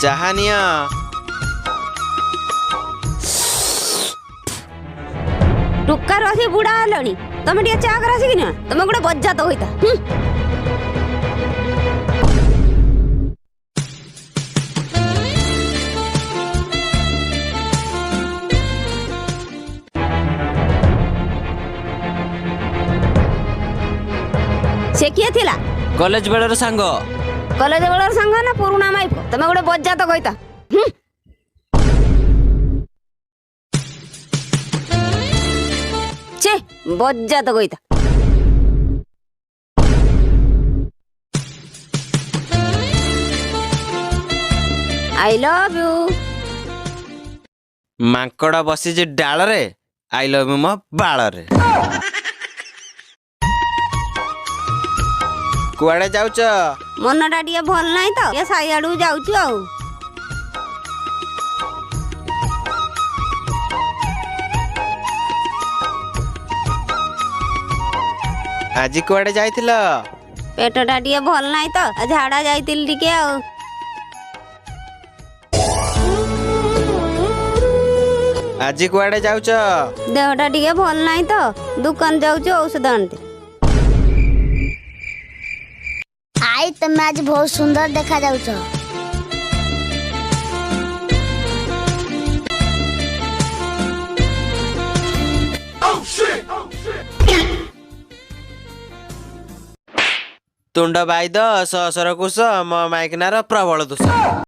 ଚାହା ନିଅ। ଟୁକାର ଆସି ବୁଢା ହେଲଣି, ତମେ ଟିକେ ଚା କର ଆସିକି ନା। ତମେ ଗୋଟେ ବଜାତ ହୋଇତା। ସେ କିଏ ଥିଲା? କଲେଜ ବେଳର ସାଙ୍ଗ। କଲେଜ ବେଳର ସାଙ୍ଗ ନା ପୁରୁଣା ମାଇପ? ତମେ ଗୋଟେ ବଜାତ କହିତା। ଛେ ବଜାତ କହିତା। I love you. ମାଙ୍କଡ ବସିଛି ଡାଳରେ, ଆଇ ଲଭ୍ ୟୁ ମୋ ବାଳରେ। କୁଆଡେ ଯାଉଛ? ମନଟା ଟିକେ ଭଲ ନାହିଁ ତ, ଟିକେ ସାଇ ଆଡକୁ ଯାଉଛୁ ଆଉ। ଆଜି କୁଆଡେ ଯାଇଥିଲ? ପେଟଟା ଟିକେ ଭଲ ନାହିଁ ତ, ଝାଡା ଯାଇଥିଲି ଟିକେ ଆଉ। ଆଜି କୁଆଡେ ଯାଉଛ? ଦେହଟା ଟିକେ ଭଲ ନାହିଁ ତ, ଦୋକାନ ଯାଉଛି ଔଷଧ ଆଣିତେ। ଆଇ ତମେ ଆଜି ବହୁତ ସୁନ୍ଦର ଦେଖା ଯାଉଛ। ତୁଣ୍ଡ ବାଇଦ ସହସର କୁଶ, ମୋ ମାଇକିନାର ପ୍ରବଳ ଦୋଷ।